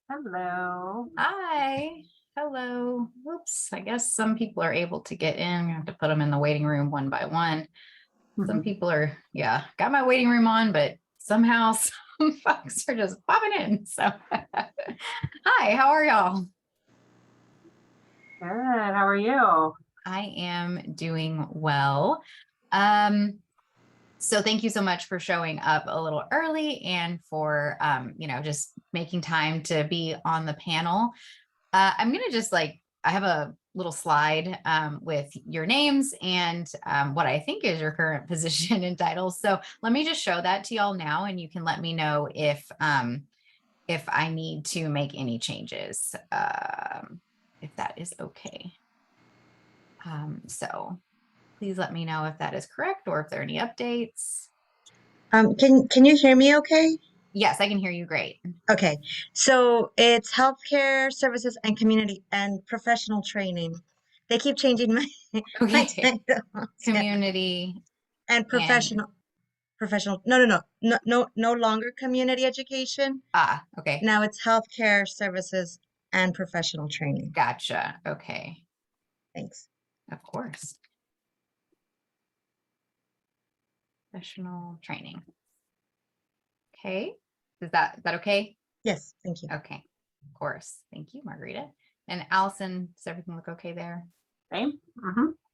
Hello. Hi. Hello. Oops. I guess some people are able to get in. I'm gonna have to put them in the waiting room one by one. Some Mhm. people are, yeah, got my waiting room on, but somehow some folks are just popping in. So, hi, how are y'all? Good. How are you? I am doing well. Um, so thank you so much for showing up a little early and for just making time to be on the panel. I'm going to just I have a little slide with your names and what I think is your current position and titles. So let me just show that to y'all now, and you can let me know if I need to make any changes, if that is okay. So please let me know if that is correct or if there are any updates. Can you hear me okay? Yes, I can hear you great. Okay. So it's healthcare services and community and professional training. They keep changing my my Okay. titles. Yeah. Community And and professional. No longer community education. okay. Now it's healthcare services and professional training. Gotcha. Okay. Thanks. Of course. Professional training. Okay. Is that okay? Yes, thank you. Okay. Of course. Thank you, Margarita. And Allison, does everything look okay there? Same.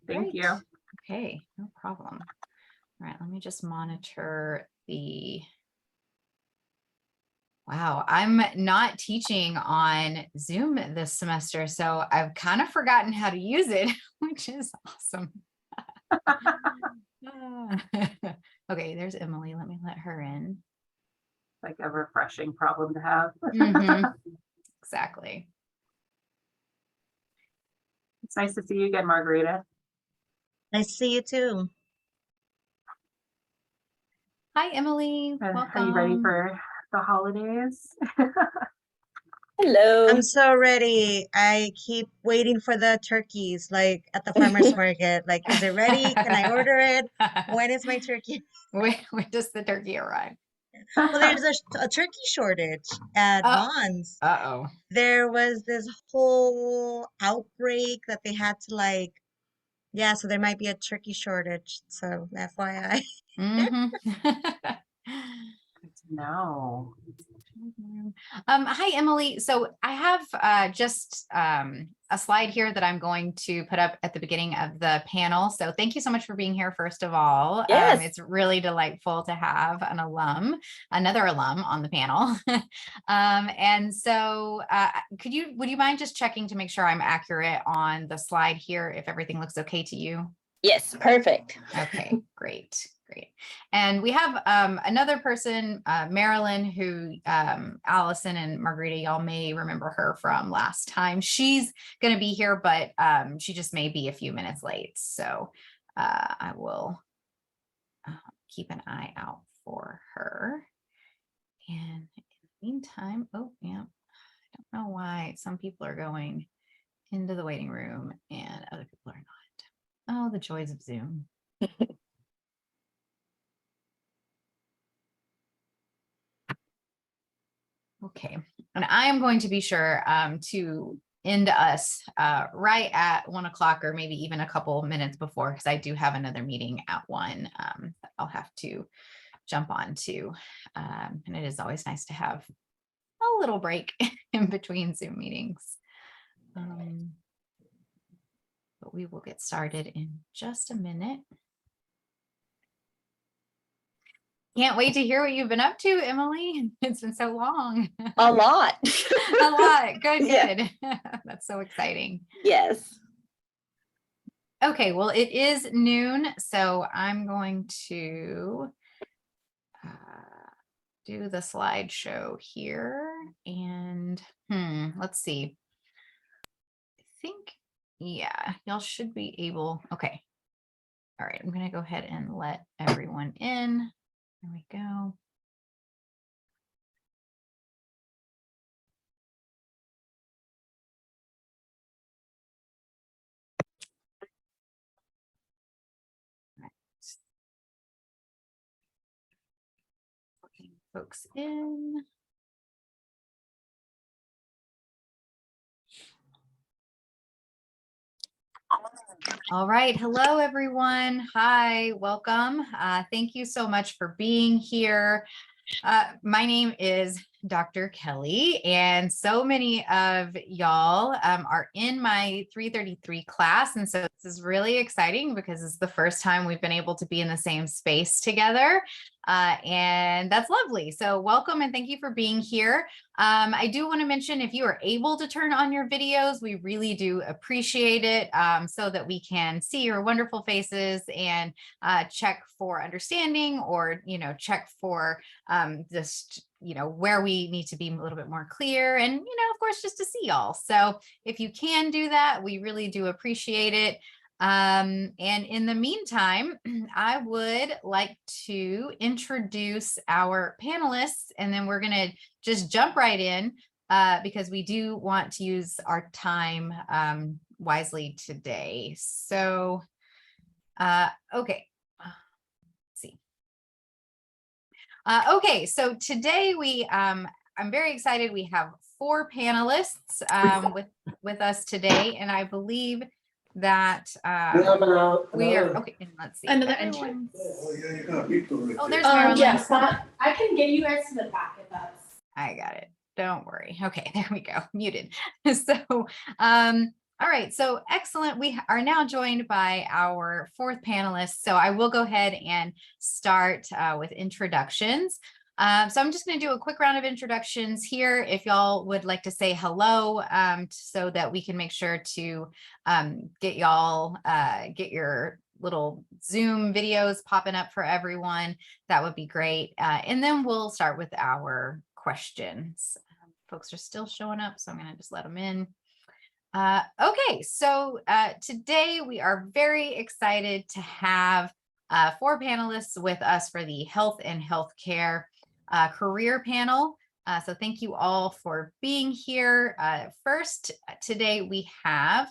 Thank Great. you. Okay, no problem. All right, let me just monitor the. Wow, I'm not teaching on Zoom this semester, so I've kind of forgotten how to use it, which is awesome. Okay, there's Emily. Let me let her in. Like a refreshing problem to have. Mhm, exactly. It's nice to see you again, Margarita. Nice to see you too. Hi, Emily. Are you ready Welcome. for the holidays? I'm Hello. so ready. I keep waiting for the turkeys, like at the farmer's market. Like, is it ready? Can I order it? When is my turkey? When does the turkey arrive? Well, there's a turkey shortage at Oh, Vaughn's. uh-oh. There was this whole outbreak that they had to like, yeah, so there might be a turkey shortage. So FYI. Mm-hmm. No. Hi, Emily. So I have just a slide here that I'm going to put up at the beginning of the panel. So thank you so much for being here, first of all. Yes. It's really delightful to have another alum on the panel. And so would you mind just checking to make sure I'm accurate on the slide here, if everything looks okay to you? Yes. Perfect. Okay, great, great. And we have another person, Marilyn, who Allison and Margarita, y'all may remember her from last time. She's going to be here, but she just may be a few minutes late. So I will keep an eye out for her. And in the meantime, oh, yeah, I don't know why some people are going into the waiting room and other people are not. Oh, the joys of Zoom. Okay, and I am going to be sure to end us right at 1 o'clock, or maybe even a couple minutes before, because I do have another meeting at 1 that I'll have to jump on to. And it is always nice to have a little break in between Zoom meetings. But we will get started in just a minute. Can't wait to hear what you've been up to, Emily. It's been so long. A lot. A lot. Good, Yeah. good. That's so exciting. Yes. Okay, well, it is noon, so I'm going to do the slideshow here. And let's see. I think, yeah, y'all should be able. Okay. All right, I'm going to go ahead and let everyone in. There we go. Letting folks in. All right. Hello, everyone. Hi, welcome. Thank you so much for being here. My name is Dr. Kelly, and so many of y'all are in my 333 class. And so this is really exciting because it's the first time we've been able to be in the same space together. And that's lovely. So welcome and thank you for being here. I do want to mention if you are able to turn on your videos, we really do appreciate it so that we can see your wonderful faces and check for understanding or, check for just, where we need to be a little bit more clear and, of course, just to see y'all. So if you can do that, we really do appreciate it. And in the meantime, I would like to introduce our panelists, and then we're going to just jump right in because we do want to use our time wisely today. So, okay. Okay, so today I'm very excited. We have 4 panelists with us today, and I believe that we are okay. And let's see. Another Everyone- entry. Oh, there's Marilyn. Yes, I can get you guys to the back if that's. I got it. Don't worry. Okay, there we go. Muted. So, all right. So excellent. We are now joined by our 4th panelist. So I will go ahead and start with introductions. So I'm just going to do a quick round of introductions here. If y'all would like to say hello, so that we can make sure to get your little Zoom videos popping up for everyone, that would be great. And then we'll start with our questions. Folks are still showing up, so I'm going to just let them in. Okay, so today we are very excited to have 4 panelists with us for the Health and Healthcare Career Panel. So thank you all for being here. First, today we have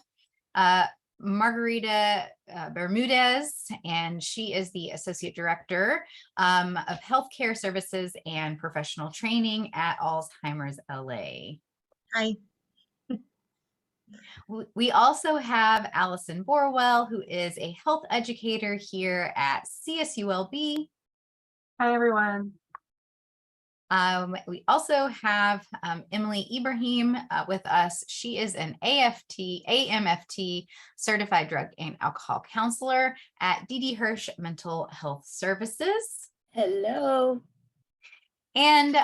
Margarita Bermudez, and she is the Associate Director of Healthcare Services and Professional Training at Alzheimer's LA. Hi. We also have Allison Borwell, who is a health educator here at CSULB. Hi, everyone. We also have Emily Ibrahim with us. She is an AMFT certified drug and alcohol counselor at D.D. Hirsch Mental Health Services. Hello. And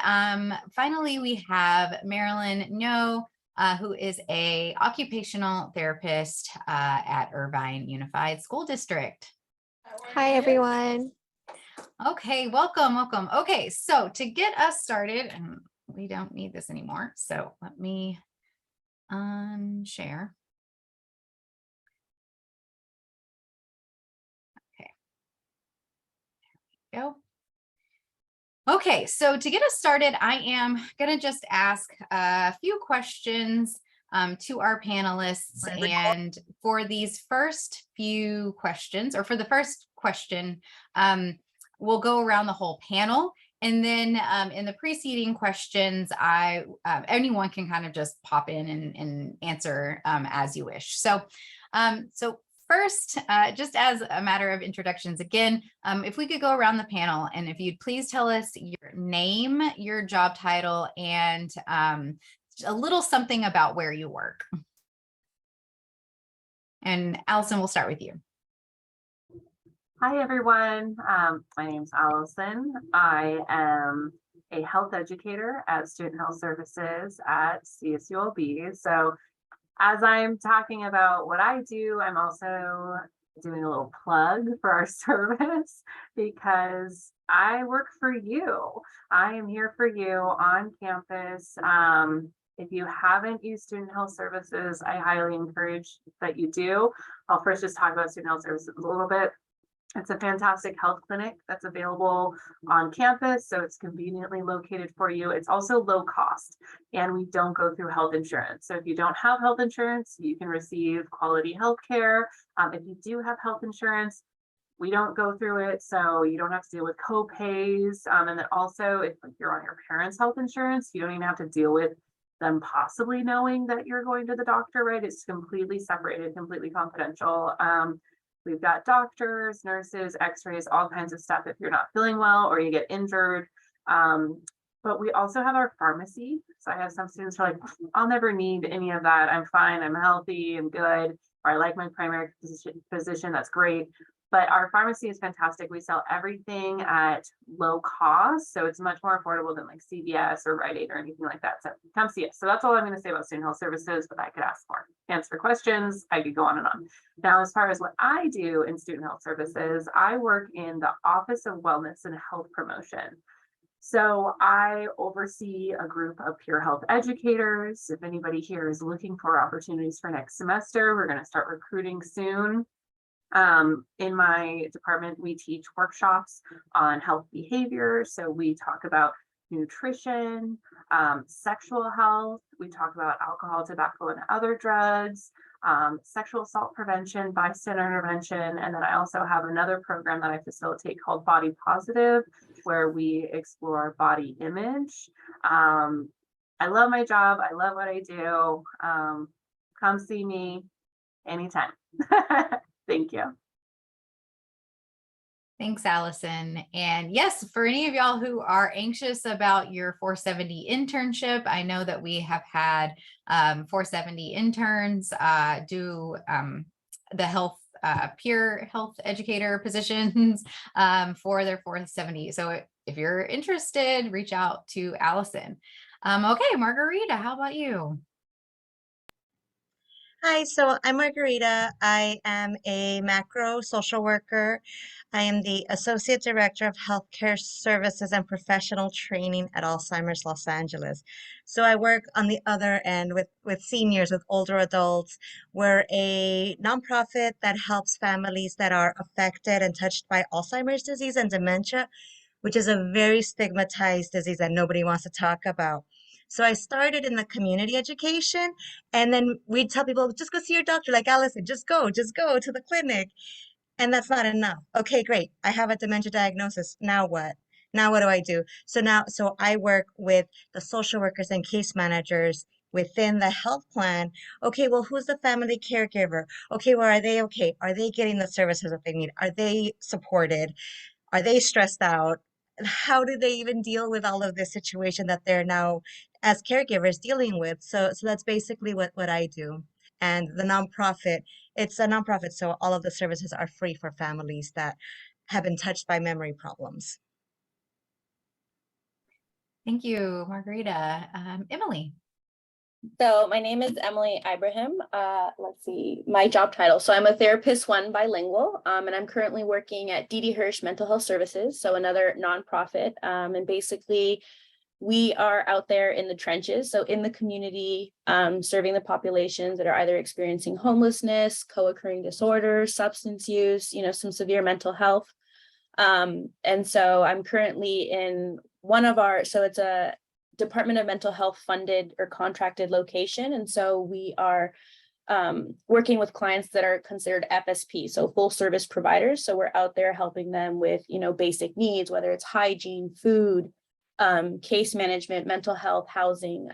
finally, we have Marilyn No, who is a occupational therapist at Irvine Unified School District. Hi, everyone. Okay, welcome. Okay, so to get us started, and we don't need this anymore, so let me unshare. Okay, there we go. Okay, so to get us started, I am going to just ask a few questions to our panelists. And for these first few questions, or for the first question, we'll go around the whole panel. And then in the preceding questions, anyone can kind of just pop in and answer as you wish. So, first, just as a matter of introductions, again, if we could go around the panel and if you'd please tell us your name, your job title, and a little something about where you work. And Allison, we'll start with you. Hi, everyone. My name's Allison. I am a health educator at Student Health Services at CSULB. So as I'm talking about what I do, I'm also doing a little plug for our service because I work for you. I am here for you on campus. If you haven't used Student Health Services, I highly encourage that you do. I'll first just talk about Student Health Services a little bit. It's a fantastic health clinic that's available on campus, so it's conveniently located for you. It's also low cost, and we don't go through health insurance. So if you don't have health insurance, you can receive quality health care. If you do have health insurance, we don't go through it, so you don't have to deal with co-pays. And then also, if you're on your parents' health insurance, you don't even have to deal with them possibly knowing that you're going to the doctor, right? It's completely separated, completely confidential. We've got doctors, nurses, x-rays, all kinds of stuff if you're not feeling well or you get injured. But we also have our pharmacy. So I have some students who are like, I'll never need any of that. I'm fine, I'm healthy, I'm good. Or I like my primary physician, that's great. But our pharmacy is fantastic. We sell everything at low cost. So it's much more affordable than like CVS or Rite Aid or anything like that. So come see us. So that's all I'm going to say about student health services, but I could ask more, answer questions. I could go on and on. Now, as far as what I do in student health services, I work in the Office of Wellness and Health Promotion. So I oversee a group of peer health educators. If anybody here is looking for opportunities for next semester, we're going to start recruiting soon. In my department, we teach workshops on health behavior. So we talk about nutrition, sexual health. We talk about alcohol, tobacco, and other drugs, sexual assault prevention, bystander intervention. And then I also have another program that I facilitate called Body Positive, where we explore body image. I love my job. I love what I do. Come see me anytime. Thank you. Thanks, Allison. And yes, for any of y'all who are anxious about your 470 internship, I know that we have had 470 interns do the health peer health educator positions for their 470. So if you're interested, reach out to Allison. Okay, Margarita, how about you? Hi, so I'm Margarita. I am a macro social worker. I am the Associate Director of Healthcare Services and Professional Training at Alzheimer's Los Angeles. So I work on the other end with seniors, with older adults. We're a nonprofit that helps families that are affected and touched by Alzheimer's disease and dementia, which is a very stigmatized disease that nobody wants to talk about. So I started in the community education, and then we'd tell people, just go see your doctor, like Allison, just go to the clinic. And that's not enough. Okay, great. I have a dementia diagnosis. Now what? Now what do I do? So I work with the social workers and case managers within the health plan. Okay, well, who's the family caregiver? Okay, well, are they okay? Are they getting the services that they need? Are they supported? Are they stressed out? How do they even deal with all of this situation that they're now as caregivers dealing with? So that's basically what I do. And the nonprofit, it's a nonprofit, so all of the services are free for families that have been touched by memory problems. Thank you, Margarita. Emily. So my name is Emily Ibrahim. Let's see, my job title. So I'm a therapist one bilingual, and I'm currently working at D.D. Hirsch Mental Health Services, so another nonprofit. And basically, we are out there in the trenches, so in the community, serving the populations that are either experiencing homelessness, co-occurring disorders, substance use, some severe mental health. And so I'm currently in so it's a Department of Mental Health funded or contracted location. And so we are working with clients that are considered FSP, so full service providers. So we're out there helping them with, basic needs, whether it's hygiene, food, case management, mental health, housing.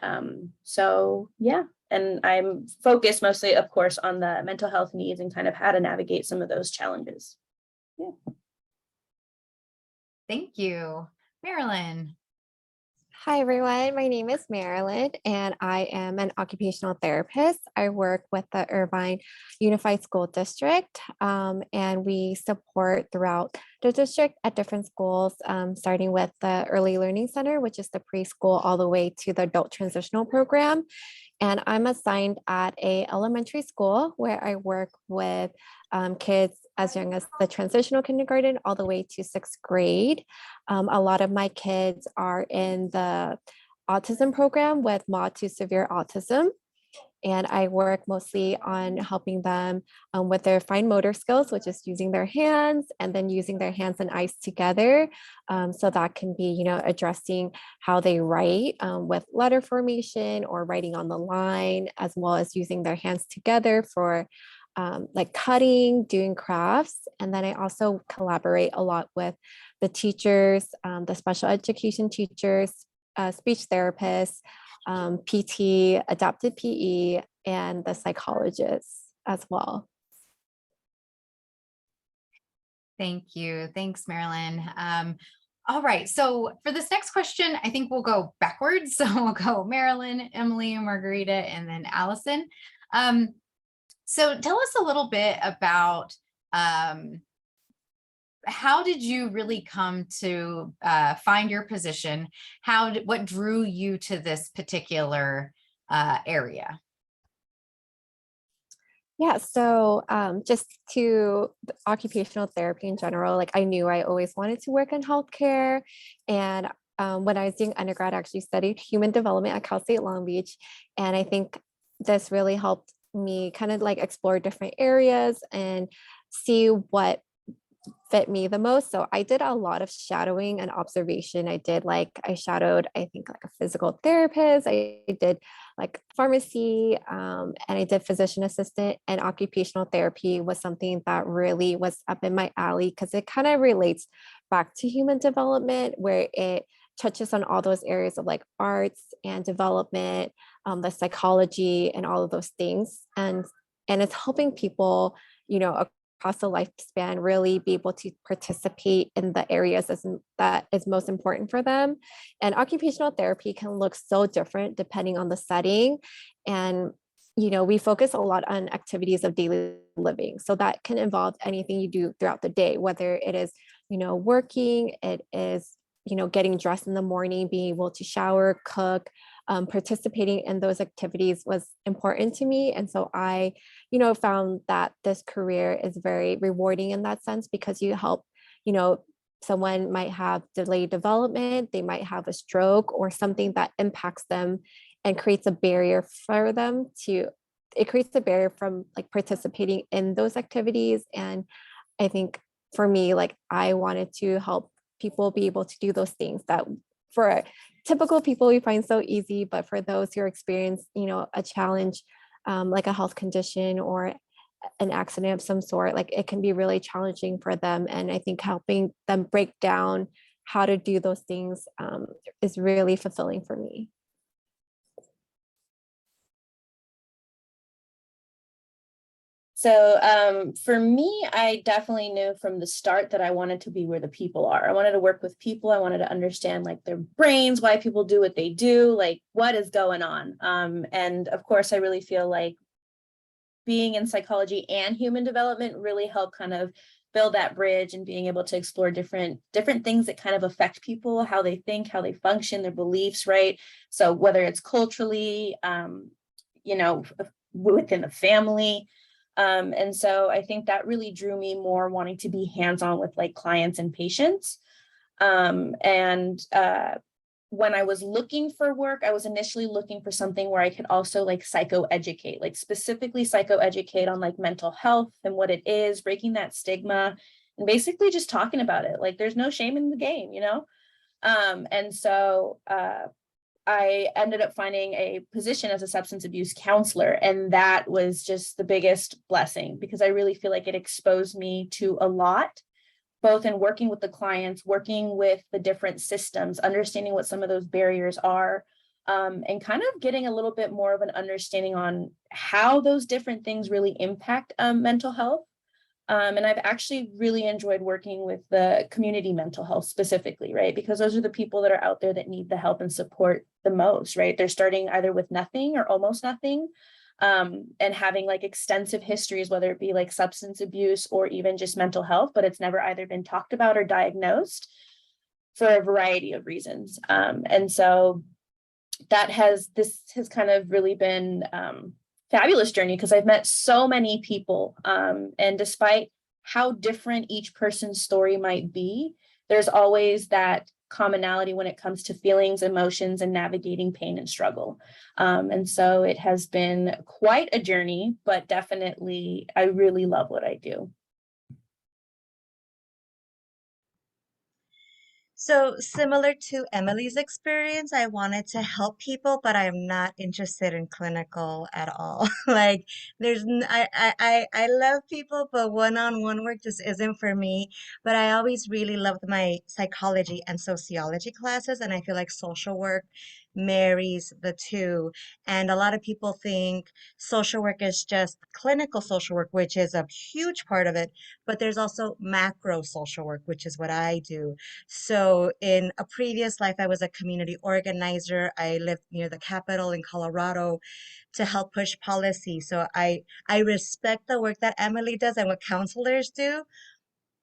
So yeah, and I'm focused mostly, of course, on the mental health needs and kind of how to navigate some of those challenges. Yeah. Thank you. Marilyn. Hi, everyone. My name is Marilyn, and I am an occupational therapist. I work with the Irvine Unified School District, and we support throughout the district at different schools, starting with the Early Learning Center, which is the preschool, all the way to the adult transitional program. And I'm assigned at a elementary school where I work with kids as young as the transitional kindergarten all the way to 6th grade. A lot of my kids are in the autism program with mild to severe autism. And I work mostly on helping them with their fine motor skills, which is using their hands and then using their hands and eyes together. So that can be, addressing how they write with letter formation or writing on the line, as well as using their hands together for like cutting, doing crafts. And then I also collaborate a lot with the teachers, the special education teachers, speech therapists, PT, adapted PE, and the psychologists as well. Thank you. Thanks, Marilyn. All right. So for this next question, I think we'll go backwards. So we'll go Marilyn, Emily, Margarita, and then Allison. So tell us a little bit about how did you really come to find your position? What drew you to this particular area? Yeah, so just to occupational therapy in general, like I knew I always wanted to work in healthcare. And when I was doing undergrad, I actually studied human development at Cal State Long Beach. And I think this really helped me kind of like explore different areas and see what fit me the most. So I did a lot of shadowing and observation. I shadowed, I think like a physical therapist. I did like pharmacy, and I did physician assistant, and occupational therapy was something that really was up in my alley because it kind of relates back to human development, where it touches on all those areas of like arts and development, the psychology and all of those things. And it's helping people, across the lifespan really be able to participate in the areas that is most important for them. And occupational therapy can look so different depending on the setting. And we focus a lot on activities of daily living. So that can involve anything you do throughout the day, whether it is, working, it is, getting dressed in the morning, being able to shower, cook, participating in those activities was important to me. And so I, found that this career is very rewarding in that sense because you help, someone might have delayed development, they might have a stroke or something that impacts them and creates a barrier for them it creates a barrier from like participating in those activities. And I think for me, like I wanted to help people be able to do those things that for typical people we find so easy, but for those who experience, a challenge, like a health condition or an accident of some sort, like it can be really challenging for them. And I think helping them break down how to do those things is really fulfilling for me. So for me, I definitely knew from the start that I wanted to be where the people are. I wanted to work with people. I wanted to understand like their brains, why people do what they do, like what is going on. And of course, I really feel like being in psychology and human development really helped kind of build that bridge and being able to explore different things that kind of affect people, how they think, how they function, their beliefs, right? So whether it's culturally, within the family. And so I think that really drew me more wanting to be hands-on with like clients and patients. When I was looking for work, I was initially looking for something where I could also like psychoeducate, like specifically psychoeducate on like mental health and what it is, breaking that stigma and basically just talking about it. Like there's no shame in the game, And so I ended up finding a position as a substance abuse counselor. And that was just the biggest blessing because I really feel like it exposed me to a lot, both in working with the clients, working with the different systems, understanding what some of those barriers are, and kind of getting a little bit more of an understanding on how those different things really impact mental health. And I've actually really enjoyed working with the community mental health specifically, right? Because those are the people that are out there that need the help and support the most, right? They're starting either with nothing or almost nothing, and having like extensive histories, whether it be like substance abuse or even just mental health, but it's never either been talked about or diagnosed for a variety of reasons. And so this has kind of really been fabulous journey because I've met so many people. And despite how different each person's story might be, there's always that commonality when it comes to feelings, emotions, and navigating pain and struggle. And so it has been quite a journey, but definitely I really love what I do. So similar to Emily's experience, I wanted to help people, but I'm not interested in clinical at all. Like I love people, but one-on-one work just isn't for me. But I always really loved my psychology and sociology classes, and I feel like social work marries the two. And a lot of people think social work is just clinical social work, which is a huge part of it, but there's also macro social work, which is what I do. So in a previous life, I was a community organizer. I lived near the Capitol in Colorado to help push policy. So I respect the work that Emily does and what counselors do,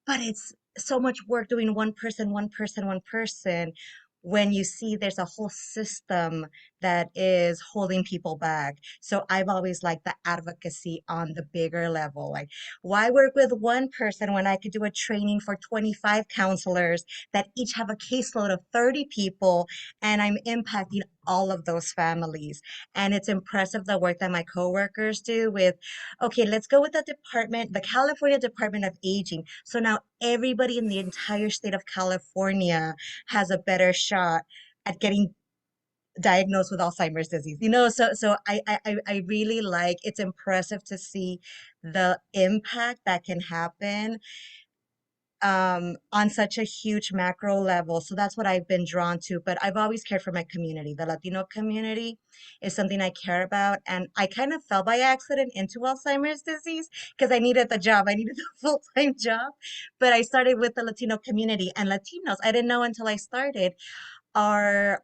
but it's so much work doing one person, one person, one person, when you see there's a whole system that is holding people back. So I've always liked the advocacy on the bigger level. Like, why work with one person when I could do a training for 25 counselors that each have a caseload of 30 people, and I'm impacting all of those families? And it's impressive the work that my coworkers do with, okay, let's go with the department, the California Department of Aging. So now everybody in the entire state of California has a better shot at getting diagnosed with Alzheimer's disease. So I really like, it's impressive to see the impact that can happen on such a huge macro level. So that's what I've been drawn to. But I've always cared for my community. The Latino community is something I care about. And I kind of fell by accident into Alzheimer's disease because I needed the job. I needed a full-time job. But I started with the Latino community, and Latinos, I didn't know until I started, are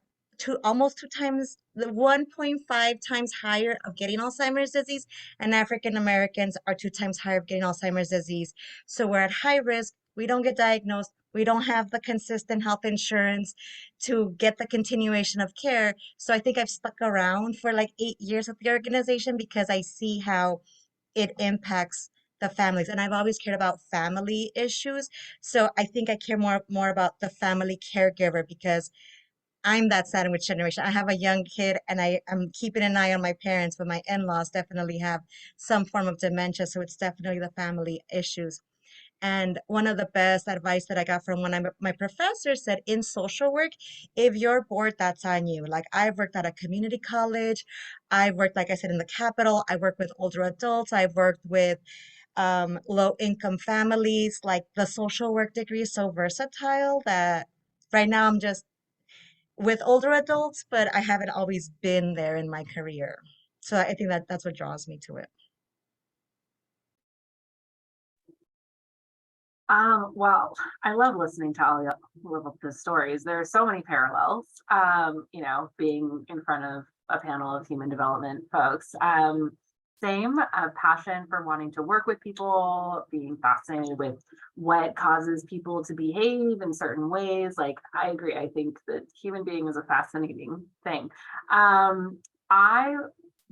almost 2 times, the 1.5 times higher of getting Alzheimer's disease, and African Americans are 2 times higher of getting Alzheimer's disease. So we're at high risk. We don't get diagnosed. We don't have the consistent health insurance to get the continuation of care. So I think I've stuck around for like 8 years with the organization because I see how it impacts the families. And I've always cared about family issues. So I think I care more about the family caregiver because I'm that sandwich generation. I have a young kid and I'm keeping an eye on my parents, but my in-laws definitely have some form of dementia. So it's definitely the family issues. And one of the best advice that I got from one of my professors said, in social work, if you're bored, that's on you. Like, I've worked at a community college. I've worked, like I said, in the Capitol. I work with older adults. I've worked with low income families. Like, the social work degree is so versatile that right now I'm just with older adults, but I haven't always been there in my career. So I think that that's what draws me to it. Well, I love listening to all of the stories. There are so many parallels, being in front of a panel of human development folks. Same passion for wanting to work with people, being fascinated with what causes people to behave in certain ways. Like, I agree. I think that human being is a fascinating thing. I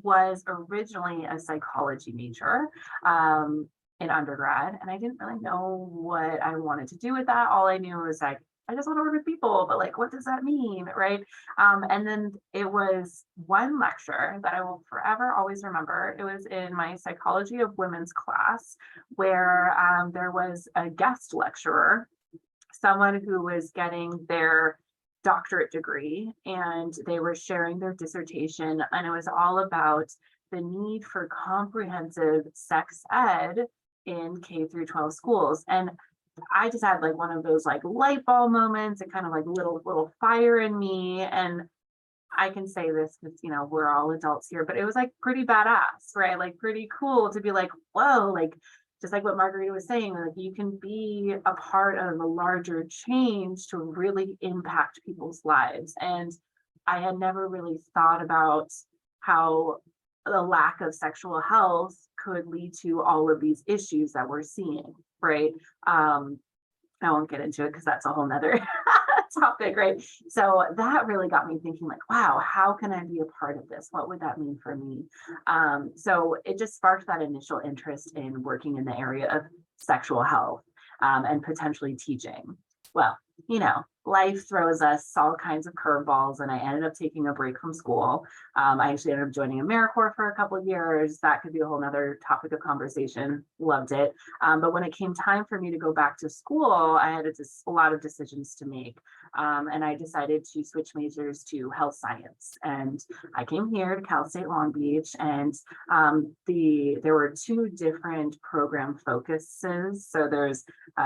was originally a psychology major. In undergrad, and I didn't really know what I wanted to do with that. All I knew was like, I just want to work with people, but like, what does that mean, right? And then it was one lecture that I will forever always remember. It was in my psychology of women's class, where there was a guest lecturer, someone who was getting their doctorate degree, and they were sharing their dissertation, and it was all about the need for comprehensive sex ed in K through 12 schools. And I just had like one of those like light bulb moments, and kind of like little fire in me. And I can say this because we're all adults here, but it was like pretty badass, right? Like pretty cool to be like, whoa, like just like what Margarita was saying, like you can be a part of a larger change to really impact people's lives. And I had never really thought about how the lack of sexual health could lead to all of these issues that we're seeing, right? I won't get into it because that's a whole nother topic, right? So that really got me thinking like, wow, how can I be a part of this? What would that mean for me? So it just sparked that initial interest in working in the area of sexual health and potentially teaching. Well, life throws us all kinds of curveballs, and I ended up taking a break from school. I actually ended up joining AmeriCorps for a couple of years. That could be a whole nother topic of conversation. Loved it. But when it came time for me to go back to school, I had a lot of decisions to make. And I decided to switch majors to health science. And I came here to Cal State Long Beach, and there were two different program focuses. So there's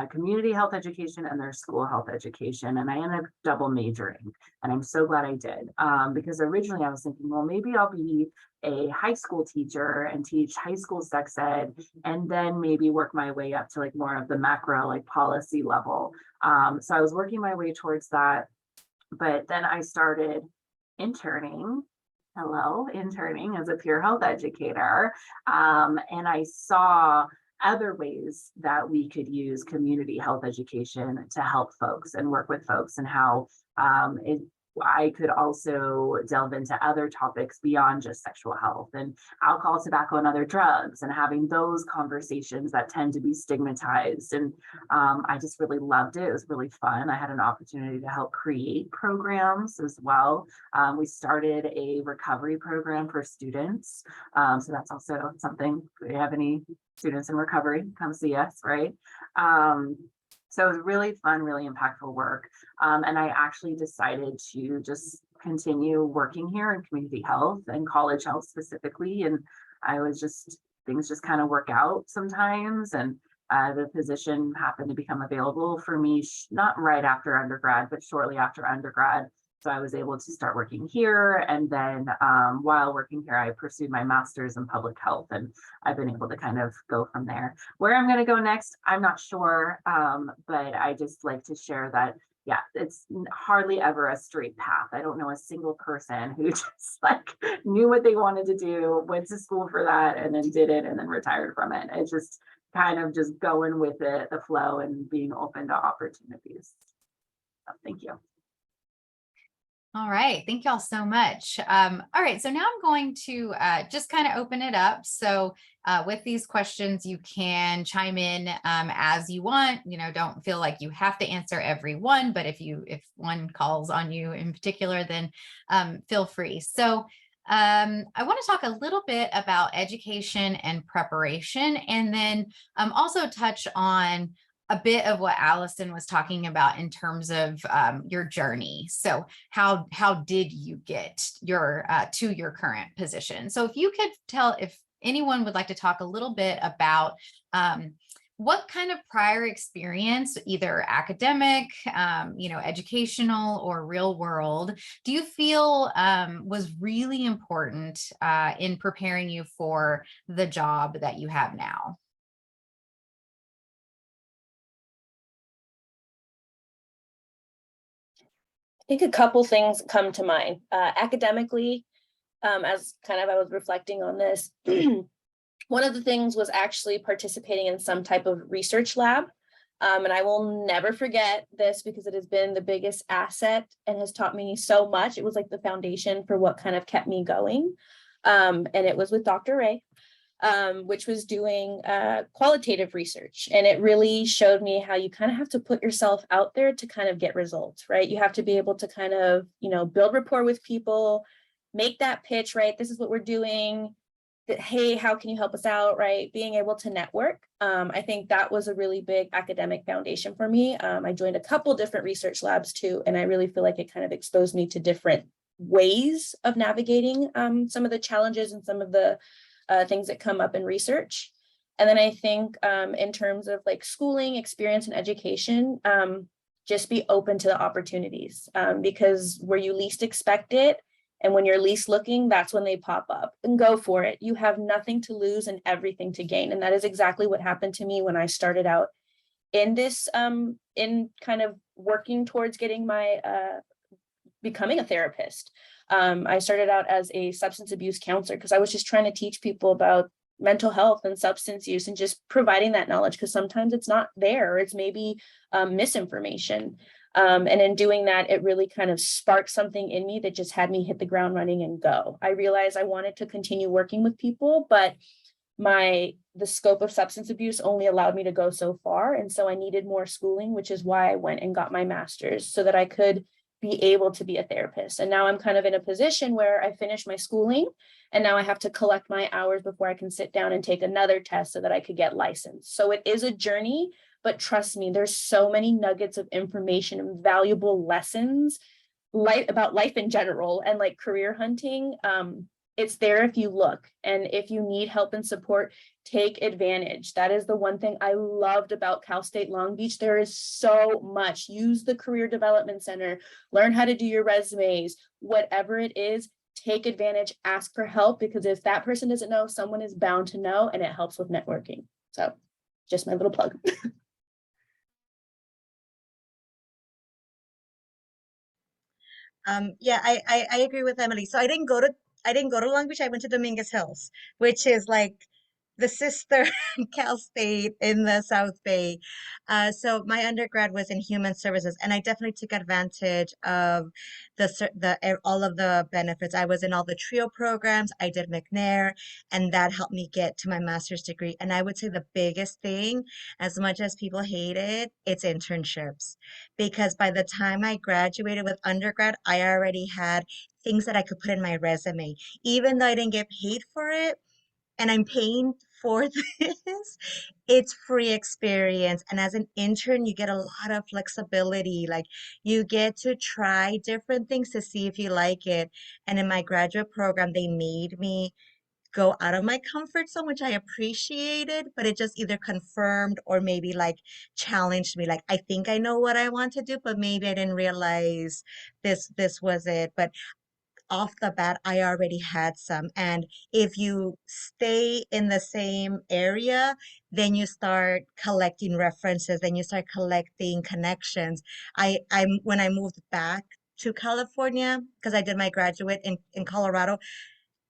community health education and there's school health education. And and I ended up double majoring, and I'm so glad I did, because originally I was thinking, well, maybe I'll be a high school teacher and teach high school sex ed, and then maybe work my way up to like more of the macro, like policy level. So I was working my way towards that, but then I started interning. Hello, interning as a peer health educator. And I saw other ways that we could use community health education to help folks and work with folks, and how I could also delve into other topics beyond just sexual health and alcohol, tobacco, and other drugs, and having those conversations that tend to be stigmatized. And I just really loved it. It was really fun. I had an opportunity to help create programs as well. We started a recovery program for students. So that's also something, if you have any students in recovery, come see us, right? So it was really fun, really impactful work. And I actually decided to just continue working here in community health and college health specifically. And things just kind of work out sometimes. And the position happened to become available for me, not right after undergrad, but shortly after undergrad. So I was able to start working here. And then while working here, I pursued my master's in public health, and I've been able to kind of go from there. Where I'm going to go next, I'm not sure, but I just like to share that, yeah, it's hardly ever a straight path. I don't know a single person who just like knew what they wanted to do, went to school for that, and then did it and then retired from it. It's just kind of just going with it, the flow, and being open to opportunities. So, thank you. All right. Thank y'all so much. All right. So now I'm going to just kind of open it up. So with these questions, you can chime in as you want. Don't feel like you have to answer every one, but if one calls on you in particular, then feel free. So I want to talk a little bit about education and preparation, and then also touch on a bit of what Allison was talking about in terms of your journey. So how did you get to your current position? So if you could if anyone would like to talk a little bit about what kind of prior experience, either academic, educational, or real world, do you feel was really important in preparing you for the job that you have now? I think a couple things come to mind. Academically, as kind of I was reflecting on this, one of the things was actually participating in some type of research lab. And I will never forget this because it has been the biggest asset and has taught me so much. It was like the foundation for what kind of kept me going. And it was with Dr. Ray, which was doing qualitative research. And it really showed me how you kind of have to put yourself out there to kind of get results, right? You have to be able to kind of, build rapport with people, make that pitch, right? This is what we're doing. Hey, how can you help us out, right? Being able to network. I think that was a really big academic foundation for me. I joined a couple different research labs too, and I really feel like it kind of exposed me to different ways of navigating some of the challenges and some of the things that come up in research. And then I think in terms of like schooling, experience, and education, just be open to the opportunities because where you least expect it and when you're least looking, that's when they pop up, and go for it. You have nothing to lose and everything to gain. And that is exactly what happened to me when I started out in this, in kind of working towards getting my, becoming a therapist. I started out as a substance abuse counselor because I was just trying to teach people about mental health and substance use and just providing that knowledge because sometimes it's not there. It's maybe misinformation. And in doing that, it really kind of sparked something in me that just had me hit the ground running and go. I realized I wanted to continue working with people, but the scope of substance abuse only allowed me to go so far. And so I needed more schooling, which is why I went and got my master's so that I could be able to be a therapist. And now I'm kind of in a position where I finished my schooling and now I have to collect my hours before I can sit down and take another test so that I could get licensed. So it is a journey, but trust me, there's so many nuggets of information and valuable lessons about life in general and like career hunting it's there if you look, and if you need help and support, take advantage. That is the one thing I loved about Cal State Long Beach. There is so much. Use the Career Development Center, learn how to do your resumes, whatever it is, take advantage, ask for help, because if that person doesn't know, someone is bound to know, and it helps with networking. So just my little plug. Yeah, I agree with Emily. So I didn't go to Long Beach. I went to Dominguez Hills, which is like the sister Cal State in the South Bay. So my undergrad was in human services, and I definitely took advantage of all of the benefits. I was in all the TRIO programs. I did McNair, and that helped me get to my master's degree. And I would say the biggest thing, as much as people hate it, it's internships, because by the time I graduated with undergrad, I already had things that I could put in my resume, even though I didn't get paid for it and I'm paying for this, it's free experience. And as an intern, you get a lot of flexibility. Like you get to try different things to see if you like it. And in my graduate program, they made me go out of my comfort zone, which I appreciated, but it just either confirmed or maybe like challenged me. Like I think I know what I want to do, but maybe I didn't realize this was it. But off the bat, I already had some. And if you stay in the same area, then you start collecting references, then you start collecting connections. I'm when I moved back to California, because I did my graduate in Colorado,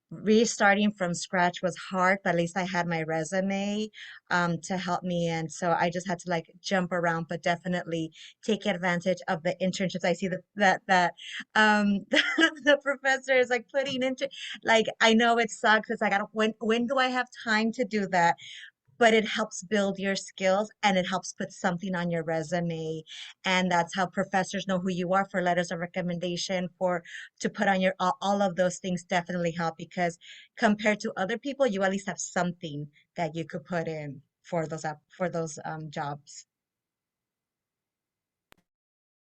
restarting from scratch was hard, but at least I had my resume to help me. And so I just had to like jump around, but definitely take advantage of the internships. I see that the professor is like putting into, like, I know it sucks. It's like, I don't, when do I have time to do that? But it helps build your skills and it helps put something on your resume. And that's how professors know who you are, for letters of recommendation, for to put on your all of those things definitely help, because compared to other people, you at least have something that you could put in for those jobs.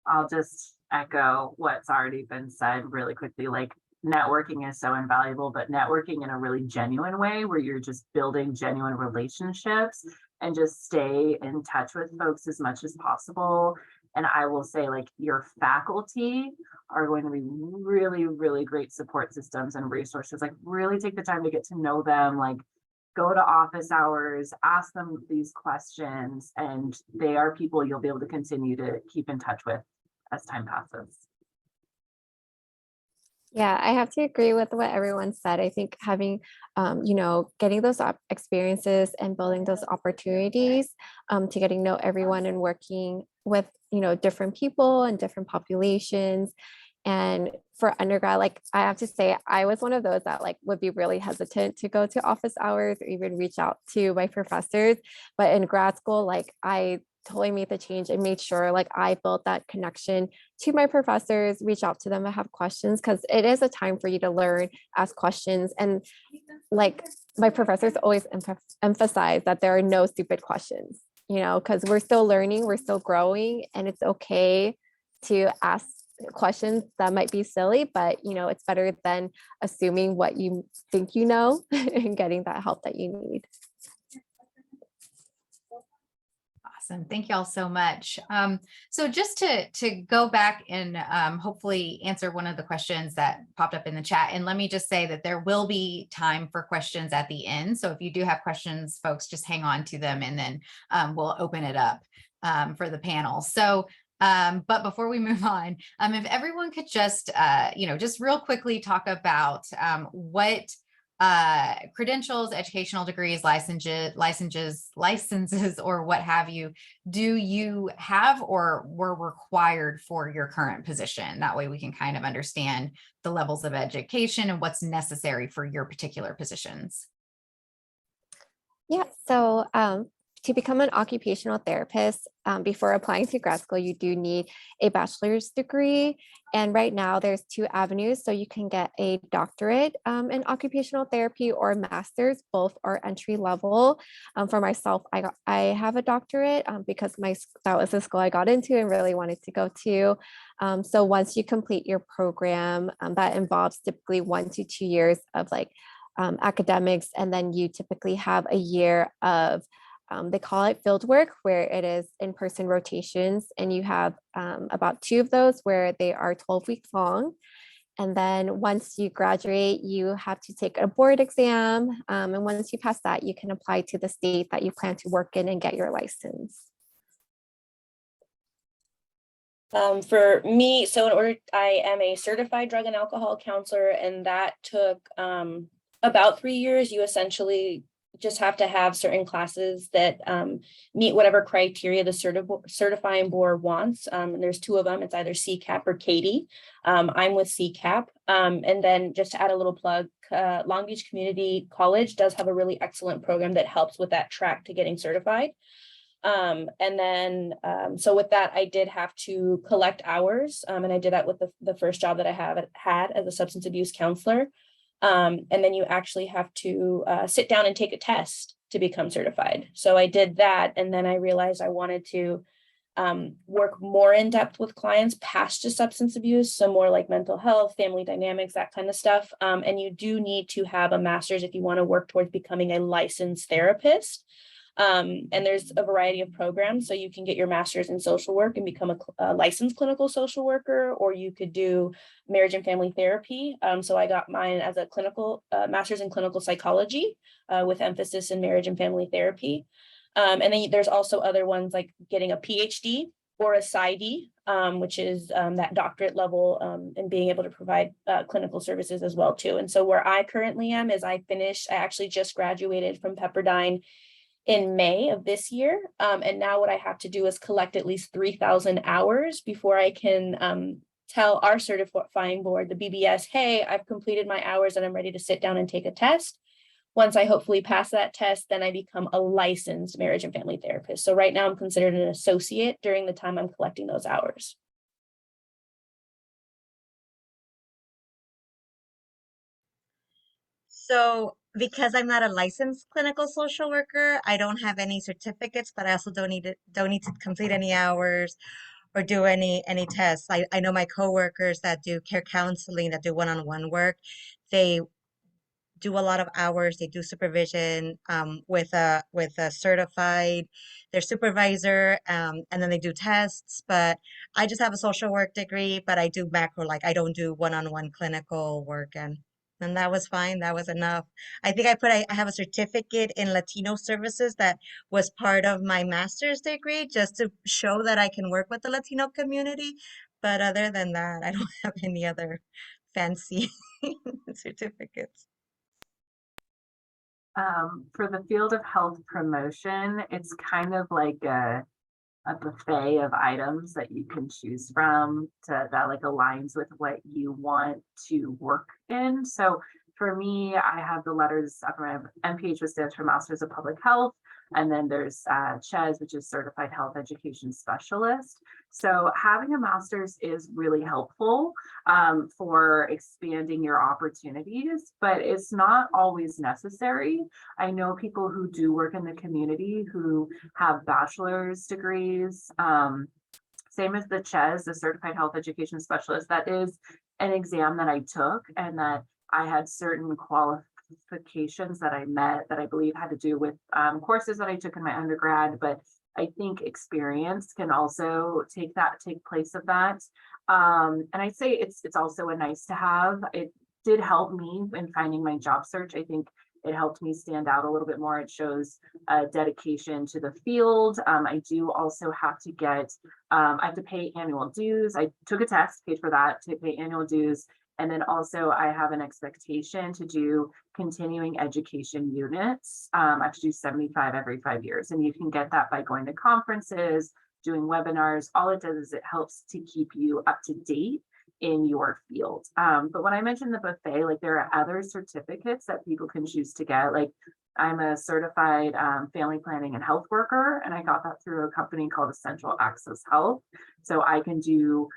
I'll just echo what's already been said really quickly. Like networking is so invaluable, but networking in a really genuine way where you're just building genuine relationships and just stay in touch with folks as much as possible. And I will say, like, your faculty are going to be really, really great support systems and resources. Like, really take the time to get to know them. Like, go to office hours, ask them these questions, and they are people you'll be able to continue to keep in touch with as time passes. Yeah, I have to agree with what everyone said. I think having, getting those experiences and building those opportunities to getting to know everyone and working with, different people and different populations. And for undergrad, like I have to say, I was one of those that like would be really hesitant to go to office hours or even reach out to my professors. But in grad school, like I totally made the change and made sure like I built that connection to my professors, reach out to them and have questions, because it is a time for you to learn, ask questions. And like my professors always emphasize that there are no stupid questions, because we're still learning, we're still growing, and it's okay to ask questions that might be silly, but it's better than assuming what you think and getting that help that you need. Awesome. Thank you all so much. So just to go back and hopefully answer one of the questions that popped up in the chat. And let me just say that there will be time for questions at the end. So if you do have questions, folks, just hang on to them, and then we'll open it up for the panel. So but before we move on, if everyone could just, just real quickly talk about what credentials, educational degrees, licenses, or what have you, do you have or were required for your current position? That way we can kind of understand the levels of education and what's necessary for your particular positions. Yeah, so to become an occupational therapist, before applying to grad school, you do need a bachelor's degree. And right now there's 2 avenues. So you can get a doctorate in occupational therapy or master's, both are entry level. For myself, I have a doctorate because that was the school I got into and really wanted to go to. So once you complete your program, that involves typically 1 to 2 years of like academics, and then you typically have a year of they call it field work, where it is in-person rotations, and you have about 2 of those where they are 12 weeks long. And then once you graduate, you have to take a board exam. And once you pass that, you can apply to the state that you plan to work in and get your license. For me, so I am a certified drug and alcohol counselor, and that took about 3 years. You essentially just have to have certain classes that meet whatever criteria the certifying board wants. And there's 2 of them. It's either CCAP or CATIE. I'm with CCAP. And then just to add a little plug, Long Beach Community College does have a really excellent program that helps with that track to getting certified. And then, so with that, I did have to collect hours, and I did that with the first job that I had as a substance abuse counselor. And then you actually have to sit down and take a test to become certified. So I did that, and then I realized I wanted to work more in depth with clients past just substance abuse, so more like mental health, family dynamics, that kind of stuff. And you do need to have a master's if you want to work towards becoming a licensed therapist. And there's a variety of programs. So you can get your master's in social work and become a licensed clinical social worker, or you could do marriage and family therapy. So I got mine as a clinical master's in clinical psychology with emphasis in marriage and family therapy. And then there's also other ones like getting a PhD or a PsyD, which is that doctorate level, and being able to provide clinical services as well too. And so where I currently am is I actually just graduated from Pepperdine in May of this year. And now what I have to do is collect at least 3,000 hours before I can tell our certifying board, the BBS, hey, I've completed my hours and I'm ready to sit down and take a test. Once I hopefully pass that test, then I become a licensed marriage and family therapist. So right now I'm considered an associate during the time I'm collecting those hours. So because I'm not a licensed clinical social worker, I don't have any certificates, but I also don't need to complete any hours or do any tests. I know my coworkers that do care counseling, that do one-on-one work, they do a lot of hours. They do supervision with a certified their supervisor, and then they do tests. But I just have a social work degree, but I do macro, like I don't do one-on-one clinical work, and that was fine. That was enough. I think I have a certificate in Latino services that was part of my master's degree, just to show that I can work with the Latino community. But other than that, I don't have any other fancy certificates. For the field of health promotion, it's kind of like a buffet of items that you can choose from that like aligns with what you want to work in. So for me, I have the letters of my MPH, which stands for Masters of Public Health. And then there's CHES, which is Certified Health Education Specialist. So having a master's is really helpful for expanding your opportunities, but it's not always necessary. I know people who do work in the community who have bachelor's degrees. Same as the CHES, the Certified Health Education Specialist. That is an exam that I took, and that I had certain qualifications that I met that I believe had to do with courses that I took in my undergrad, but I think experience can also take place of that. And I'd say it's also a nice to have. It did help me in finding my job search. I think it helped me stand out a little bit more. It shows dedication to the field. I do also have to I have to pay annual dues. I took a test, paid for that, to pay annual dues. And then also I have an expectation to do continuing education units. I have to do 75 every 5 years. And you can get that by going to conferences, doing webinars. All it does is it helps to keep you up to date in your field. But when I mentioned the buffet, like there are other certificates that people can choose to get, like I'm a certified family planning and health worker, and I got that through a company called Essential Access Health. So I can do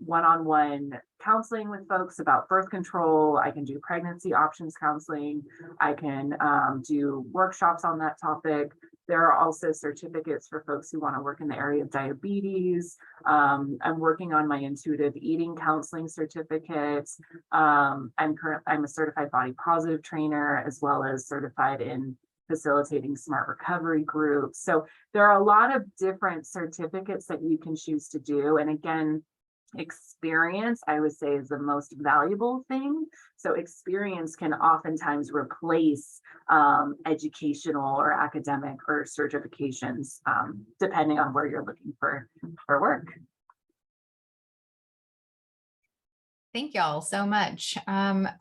one-on-one counseling with folks about birth control. I can do pregnancy options counseling. I can do workshops on that topic. There are also certificates for folks who want to work in the area of diabetes. I'm working on my intuitive eating counseling certificates. I'm a certified body positive trainer, as well as certified in facilitating smart recovery groups. So there are a lot of different certificates that you can choose to do. And again, experience, I would say, is the most valuable thing. So experience can oftentimes replace educational or academic or certifications, depending on where you're looking for work. Thank y'all so much.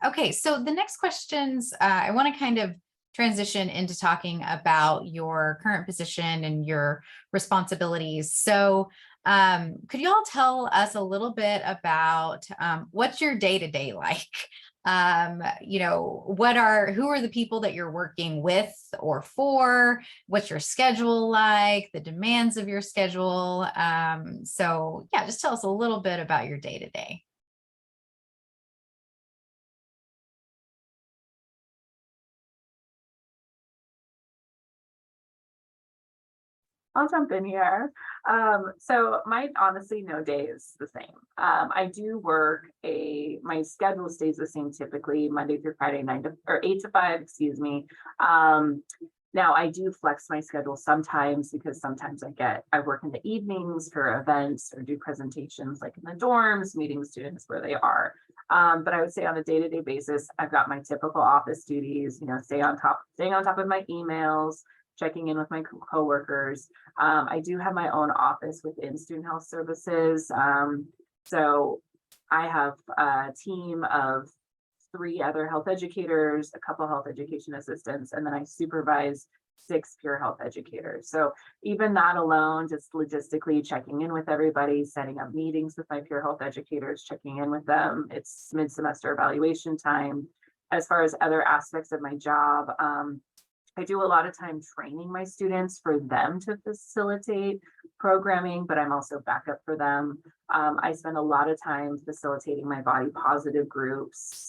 Okay, so the next questions, I want to kind of transition into talking about your current position and your responsibilities. So could you all tell us a little bit about what's your day-to-day like? You know, who are the people that you're working with or for? What's your schedule like, the demands of your schedule? So yeah, just tell us a little bit about your day-to-day. I'll jump in here. So honestly, no day is the same. I do work my schedule stays the same typically Monday through Friday, 8 to 5, excuse me. Now I do flex my schedule sometimes because sometimes I work in the evenings for events or do presentations like in the dorms, meeting students where they are. But I would say on a day-to-day basis, I've got my typical office duties, staying on top of my emails, checking in with my coworkers. I do have my own office within Student Health Services. So I have a team of 3 other health educators, a couple health education assistants, and then I supervise 6 peer health educators. So even that alone, just logistically checking in with everybody, setting up meetings with my peer health educators, checking in with them. It's mid-semester evaluation time. As far as other aspects of my job, I do a lot of time training my students for them to facilitate programming, but I'm also backup for them. I spend a lot of time facilitating my body positive groups.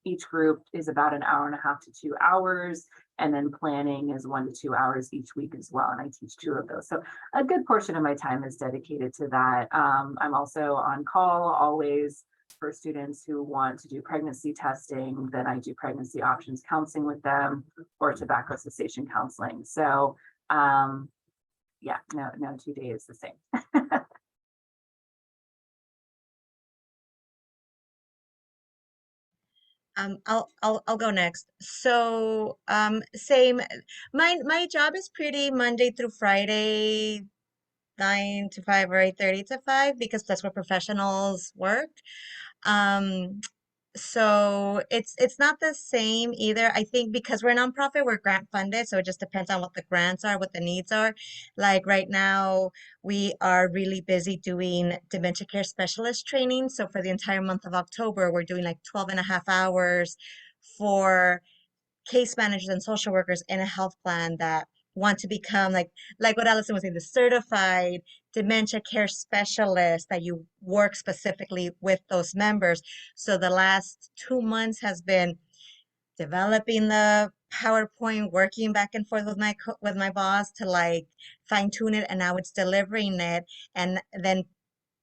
Each group is about 1.5 to 2 hours, and then planning is 1 to 2 hours each week as well. And I teach 2 of those. So a good portion of my time is dedicated to that. I'm also on call always for students who want to do pregnancy testing. Then I do pregnancy options counseling with them or tobacco cessation counseling. So yeah, no 2 days the same. I'll go next. So same. My job is pretty Monday through Friday, 9 to 5 or 8:30 to 5 because that's where professionals work. Um, so it's not the same either. I think because we're a nonprofit, we're grant funded, so it just depends on what the grants are, what the needs are. Like right now, we are really busy doing dementia care specialist training. So for the entire month of October, we're doing like 12.5 hours for case managers and social workers in a health plan that want to become like what Allison was saying, the certified dementia care specialist, that you work specifically with those members. So the last 2 months has been developing the PowerPoint, working back and forth with my boss to like fine tune it, and now it's delivering it, and then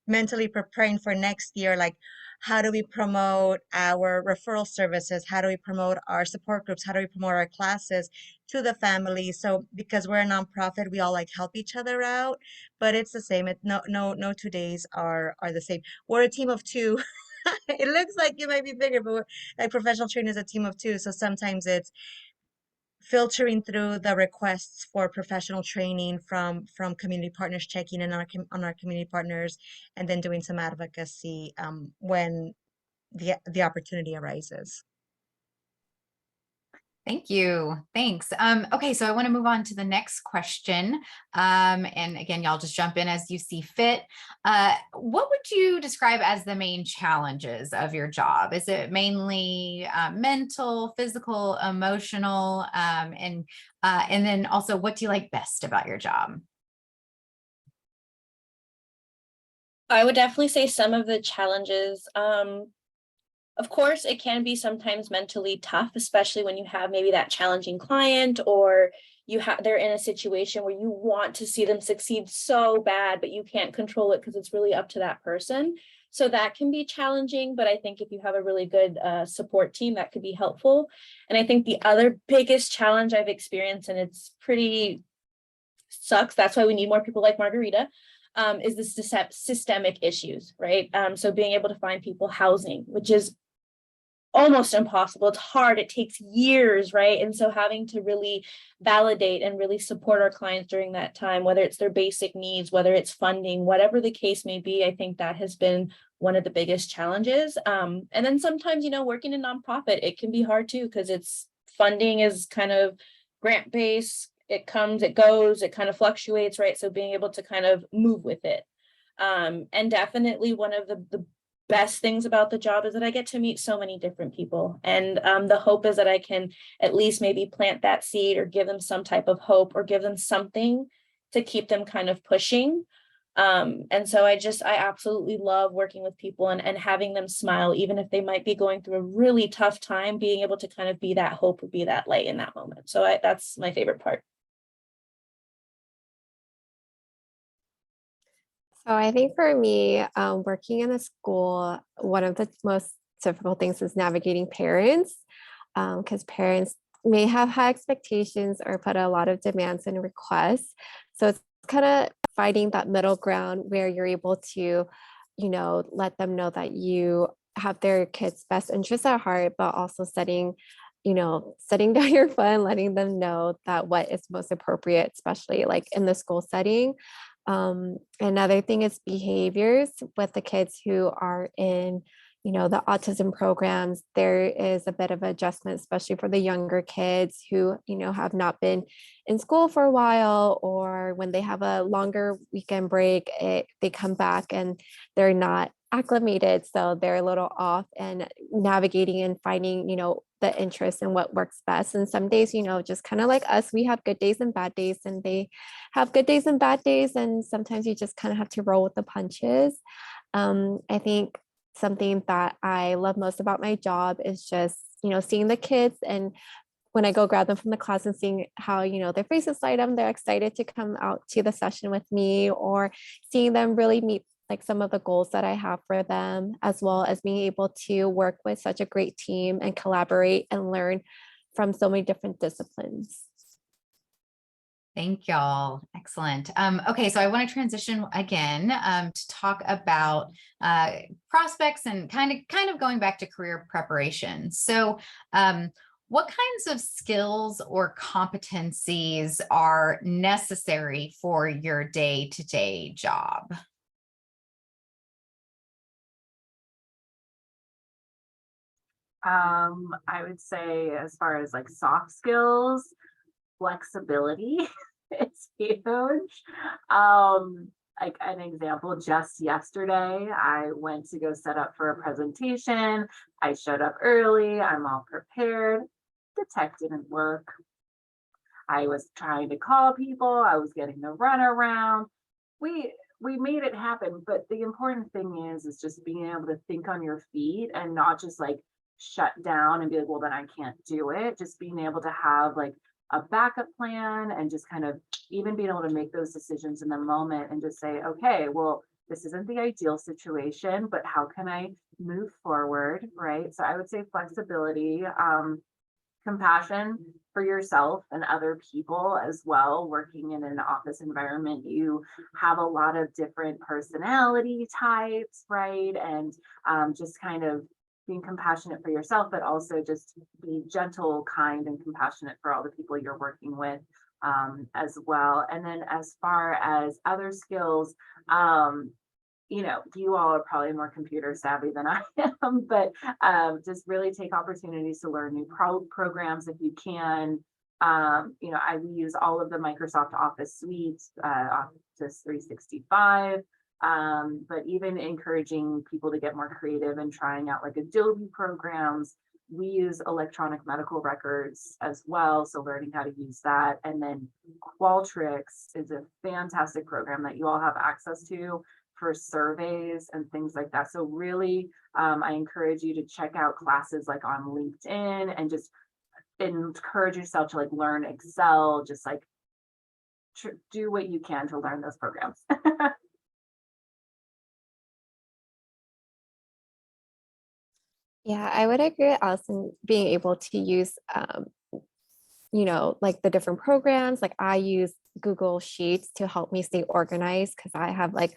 mentally preparing for next year, like how do we promote our referral services? How do we promote our support groups? How do we promote our classes to the family? So because we're a nonprofit, we all like help each other out, but it's the same. No 2 days are the same. We're a team of 2. It looks like it might be bigger, but like professional training is a team of 2. So sometimes it's filtering through the requests for professional training from community partners, checking in on our community partners, and then doing some advocacy when the opportunity arises. Thank you. Thanks. Okay, so I want to move on to the next question. And again, y'all just jump in as you see fit. What would you describe as the main challenges of your job? Is it mainly mental, physical, emotional? And then also, what do you like best about your job? I would definitely say some of the challenges, of course, it can be sometimes mentally tough, especially when you have maybe that challenging client, or they're in a situation where you want to see them succeed so bad, but you can't control it because it's really up to that person. So that can be challenging, but I think if you have a really good support team, that could be helpful. And I think the other biggest challenge I've experienced, and it's pretty sucks, that's why we need more people like Margarita, is the systemic issues, right? So being able to find people housing, which is almost impossible. It's hard. It takes years, right? And so having to really validate and really support our clients during that time, whether it's their basic needs, whether it's funding, whatever the case may be, I think that has been one of the biggest challenges. And then sometimes, working in nonprofit, it can be hard too, because funding is kind of grant-based. It comes, it goes, it kind of fluctuates, right? So being able to kind of move with it. And definitely one of the best things about the job is that I get to meet so many different people. And the hope is that I can at least maybe plant that seed or give them some type of hope or give them something to keep them kind of pushing. And so I absolutely love working with people and having them smile, even if they might be going through a really tough time, being able to kind of be that hope or be that light in that moment. So that's my favorite part. So I think for me, working in a school, one of the most difficult things is navigating parents, because parents may have high expectations or put a lot of demands and requests. So it's kind of finding that middle ground where you're able to, let them know that you have their kids' best interests at heart, but also setting down your foot and letting them know that what is most appropriate, especially like in the school setting. Another thing is behaviors with the kids who are in, the autism programs. There is a bit of adjustment, especially for the younger kids who, have not been in school for a while, or when they have a longer weekend break, they come back and they're not acclimated. So they're a little off, and navigating and finding, the interest in what works best. And some days, just kind of like us, we have good days and bad days, and they have good days and bad days. And sometimes you just kind of have to roll with the punches. I think something that I love most about my job is just, seeing the kids, and when I go grab them from the class and seeing how, their faces light up, they're excited to come out to the session with me, or seeing them really meet like some of the goals that I have for them, as well as being able to work with such a great team and collaborate and learn from so many different disciplines. Thank y'all. Excellent. Okay, so I want to transition again to talk about prospects and kind of going back to career preparation. So what kinds of skills or competencies are necessary for your day-to-day job? I would say, as far as like soft skills, flexibility is huge. Like an example, just yesterday, I went to go set up for a presentation. I showed up early, I'm all prepared. The tech didn't work. I was trying to call people, I was getting the runaround. We made it happen, but the important thing is just being able to think on your feet and not just like shut down and be like, well, then I can't do it. Just being able to have like a backup plan, and just kind of even being able to make those decisions in the moment and just say, okay, well, this isn't the ideal situation, but how can I move forward, right? So I would say flexibility, compassion for yourself and other people as well. Working in an office environment, you have a lot of different personality types, right? And just kind of being compassionate for yourself, but also just be gentle, kind, and compassionate for all the people you're working with as well. And then as far as other skills, you all are probably more computer savvy than I am, but just really take opportunities to learn new programs if you can. I use all of the Microsoft Office suites, Office 365, but even encouraging people to get more creative and trying out like Adobe programs. We use electronic medical records as well, so learning how to use that. And then Qualtrics is a fantastic program that you all have access to for surveys and things like that. So really, I encourage you to check out classes like on LinkedIn and just encourage yourself to like learn Excel, just like do what you can to learn those programs. Yeah, I would agree with Allison being able to use, like the different programs. Like I use Google Sheets to help me stay organized because I have like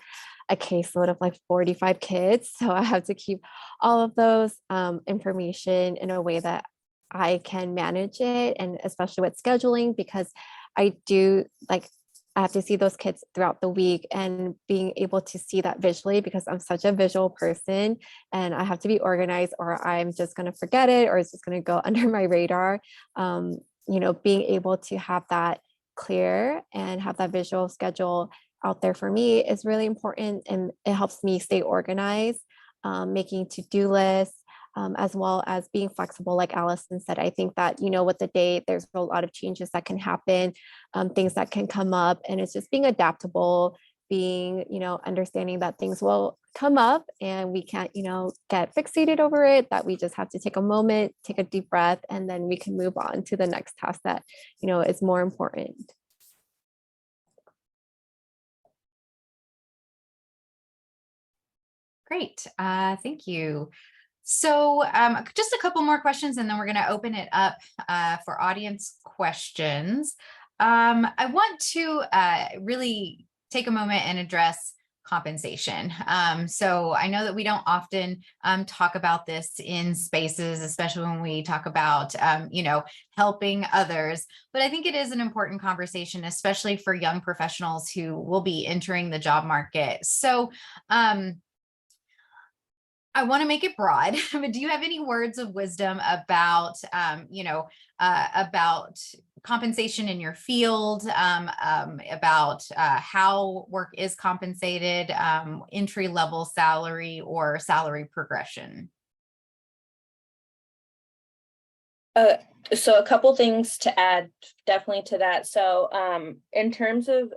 a caseload of like 45 kids. So I have to keep all of those information in a way that I can manage it. And especially with scheduling, because I do like I have to see those kids throughout the week and being able to see that visually because I'm such a visual person and I have to be organized or I'm just going to forget it or it's just going to go under my radar. Being able to have that clear and have that visual schedule out there for me is really important and it helps me stay organized, making to-do lists, as well as being flexible, like Allison said. I think that, with the day, there's a lot of changes that can happen, things that can come up, and it's just being adaptable, being, understanding that things will come up and we can't, get fixated over it, that we just have to take a moment, take a deep breath, and then we can move on to the next task that, is more important. Great. Thank you. So just a couple more questions and then we're going to open it up for audience questions. I want to really take a moment and address compensation. So I know that we don't often talk about this in spaces, especially when we talk about, helping others. But I think it is an important conversation, especially for young professionals who will be entering the job market. So I want to make it broad, but do you have any words of wisdom about, about compensation in your field, about how work is compensated, entry level salary or salary progression? So a couple things to add definitely to that. So in terms of,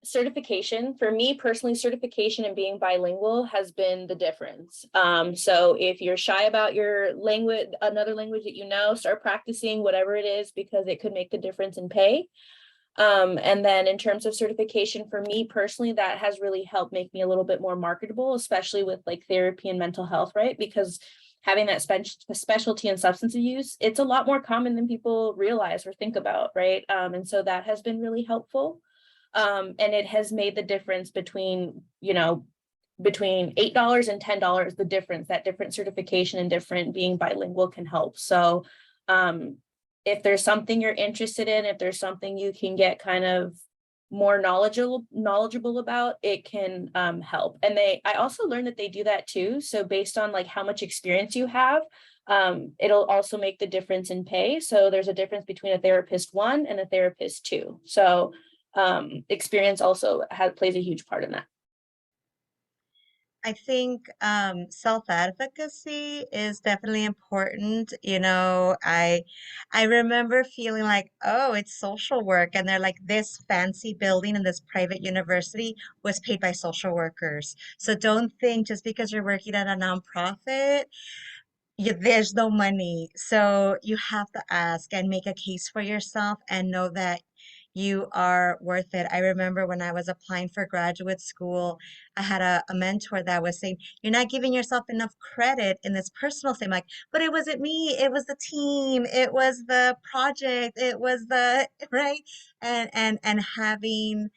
certification, for me personally, certification and being bilingual has been the difference. So if you're shy about your language, another language that start practicing whatever it is, because it could make the difference in pay. And then in terms of certification, for me personally, that has really helped make me a little bit more marketable, especially with like therapy and mental health, right? Because having that specialty in substance abuse, it's a lot more common than people realize or think about, right? And so that has been really helpful. And it has made the difference between $8 and $10, the difference, that different certification and different being bilingual can help. So if there's something you're interested in, if there's something you can get kind of more knowledgeable about, it can help. And I also learned that they do that too. So based on like how much experience you have, it'll also make the difference in pay. So there's a difference between a therapist 1 and a therapist 2. So experience also plays a huge part in that. I think self-advocacy is definitely important. I remember feeling like, oh, it's social work, and they're like, this fancy building in this private university was paid by social workers. So don't think just because you're working at a nonprofit, there's no money. So you have to ask and make a case for yourself and know that you are worth it. I remember when I was applying for graduate school, I had a mentor that was saying, you're not giving yourself enough credit in this personal thing. I'm like, but it wasn't me, it was the team, it was the project, it was the right. And having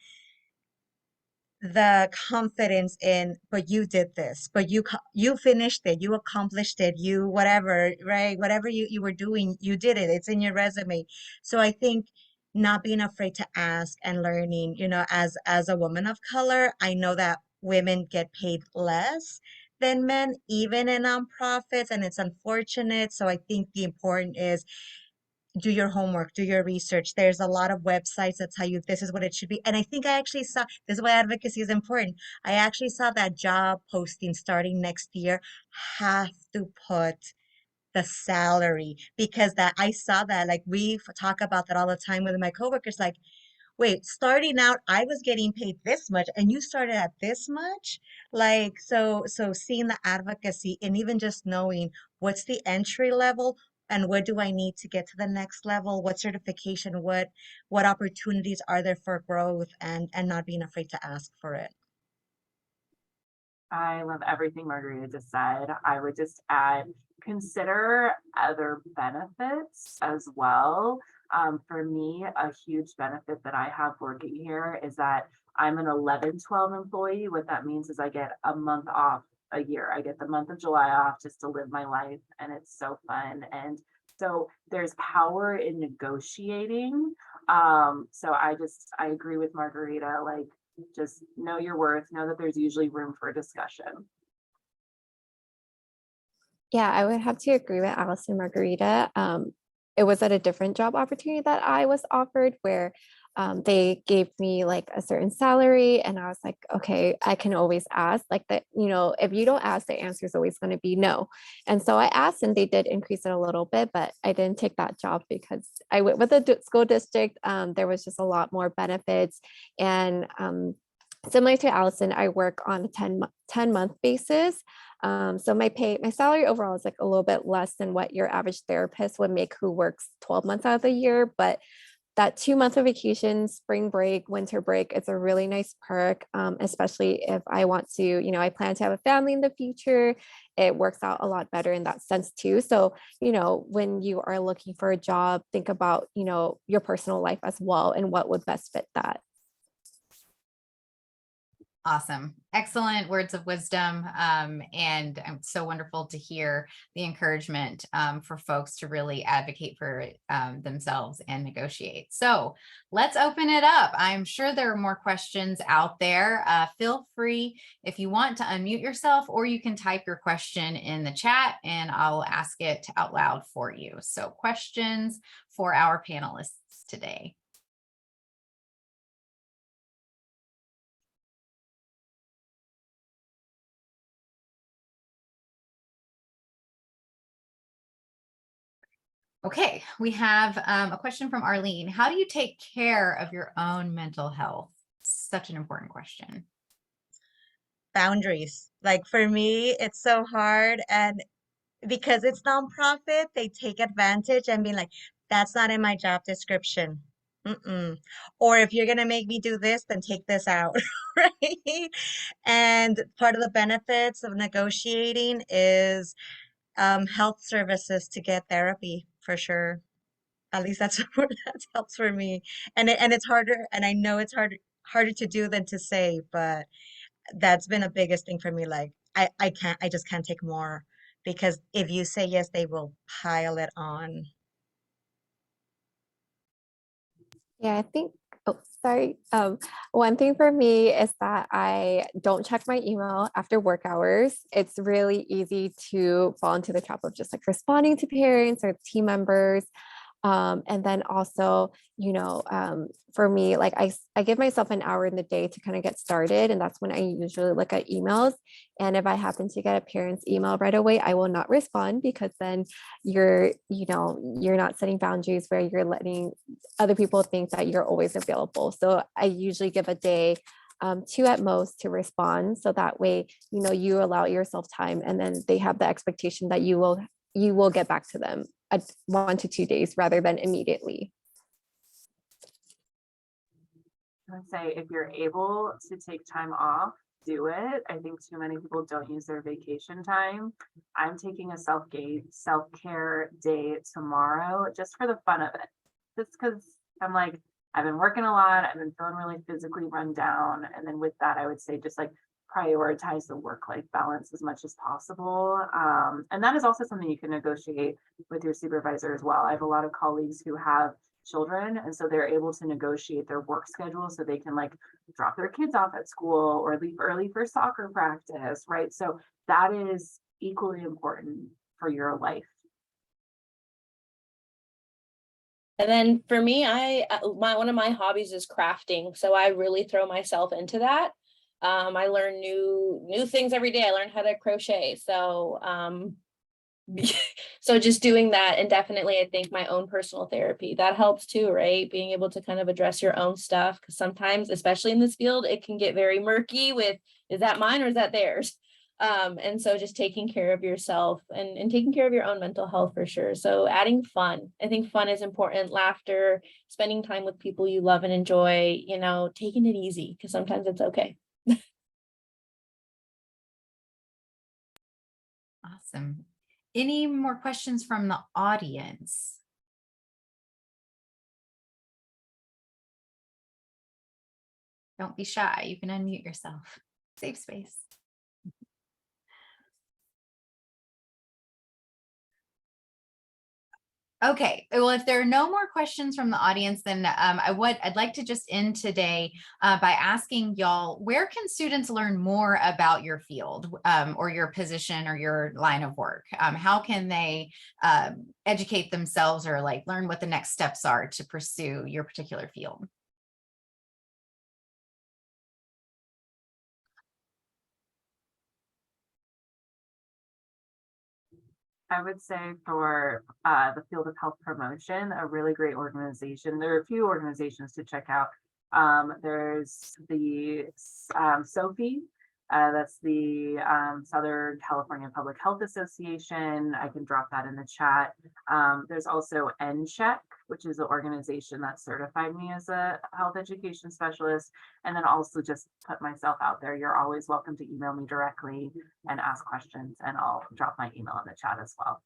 the confidence in, but you did this, but you finished it, you accomplished it, you whatever, right? Whatever you were doing, you did it. It's in your resume. So I think not being afraid to ask and learning, as a woman of color, I know that women get paid less than men, even in nonprofits, and it's unfortunate. So I think the important is do your homework, do your research. There's a lot of websites that tell you this is what it should be. And I think I actually saw this is why advocacy is important. I actually saw that job posting starting next year have to put the salary because that I saw that like we talk about that all the time with my coworkers like wait, starting out, I was getting paid this much and you started at this much? Like, so seeing the advocacy and even just knowing what's the entry level and what do I need to get to the next level? What certification, what opportunities are there for growth and not being afraid to ask for it. I love everything Margarita just said. I would just add, consider other benefits as well. For me, a huge benefit that I have working here is that I'm an 11-12 employee. What that means is I get a month off a year. I get the month of July off just to live my life, and it's so fun. And so there's power in negotiating. So I agree with Margarita, like, just know your worth, know that there's usually room for discussion. Yeah, I would have to agree with Alice and Margarita. It was at a different job opportunity that I was offered where they gave me like a certain salary, and I was like, okay, I can always ask. Like that, if you don't ask, the answer is always going to be no. And so I asked, and they did increase it a little bit, but I didn't take that job because I went with the school district. There was just a lot more benefits, and similar to Allison, I work on a 10-month basis. So my salary overall is like a little bit less than what your average therapist would make who works 12 months out of the year. But that 2 months of vacation, spring break, winter break, it's a really nice perk, especially if I want to, I plan to have a family in the future. It works out a lot better in that sense too. So, when you are looking for a job, think about, your personal life as well and what would best fit that. Awesome. Excellent words of wisdom. And it's so wonderful to hear the encouragement for folks to really advocate for themselves and negotiate. So let's open it up. I'm sure there are more questions out there. Feel free if you want to unmute yourself, or you can type your question in the chat and I'll ask it out loud for you. So questions for our panelists today. Okay, we have a question from Arlene. How do you take care of your own mental health? Such an important question. Boundaries. Like for me, it's so hard. And because it's nonprofit, they take advantage and be like, that's not in my job description. Mm-mm. Or if you're going to make me do this, then take this out, right? And part of the benefits of negotiating is health services to get therapy for sure. At least that's what that helps for me. And it's harder, and I know it's harder to do than to say, but that's been a biggest thing for me. Like I just can't take more because if you say yes, they will pile it on. Yeah, I think, oh, sorry. One thing for me is that I don't check my email after work hours. It's really easy to fall into the trap of just like responding to parents or team members. And then also, for me, like I give myself an hour in the day to kind of get started. And that's when I usually look at emails. And if I happen to get a parent's email right away, I will not respond because then you're not setting boundaries where you're letting other people think that you're always available. So I usually give a day, 2 at most to respond. So that way, you allow yourself time and then they have the expectation that you will get back to them 1 to 2 days rather than immediately. I would say if you're able to take time off, do it. I think too many people don't use their vacation time. I'm taking a self-care day tomorrow just for the fun of it. Just because I'm like, I've been working a lot, I've been feeling really physically run down. And then with that, I would say just like prioritize the work-life balance as much as possible. And that is also something you can negotiate with your supervisor as well. I have a lot of colleagues who have children. And so they're able to negotiate their work schedule so they can like drop their kids off at school or leave early for soccer practice, right? So that is equally important for your life. And then for me, one of my hobbies is crafting. So I really throw myself into that. I learn new things every day. I learn how to crochet. So so just doing that, and definitely I think my own personal therapy, that helps too, right? Being able to kind of address your own stuff, because sometimes, especially in this field, it can get very murky with, is that mine or is that theirs? And so just taking care of yourself and taking care of your own mental health for sure. So adding fun, I think fun is important, laughter, spending time with people you love and enjoy, you know, taking it easy, because sometimes it's okay. Awesome. Any more questions from the audience? Don't be shy. You can unmute yourself. Safe space. Okay, well, if there are no more questions from the audience, then I'd like to just end today by asking y'all, where can students learn more about your field or your position or your line of work? How can they educate themselves or like learn what the next steps are to pursue your particular field? I would say for the field of health promotion, a really great organization. There are a few organizations to check out. There's the SOPHE, that's the Southern California Public Health Association. I can drop that in the chat. There's also NCHEC, which is the organization that certified me as a health education specialist. And then also just put myself out there. You're always welcome to email me directly and ask questions, and I'll drop my email in the chat as well.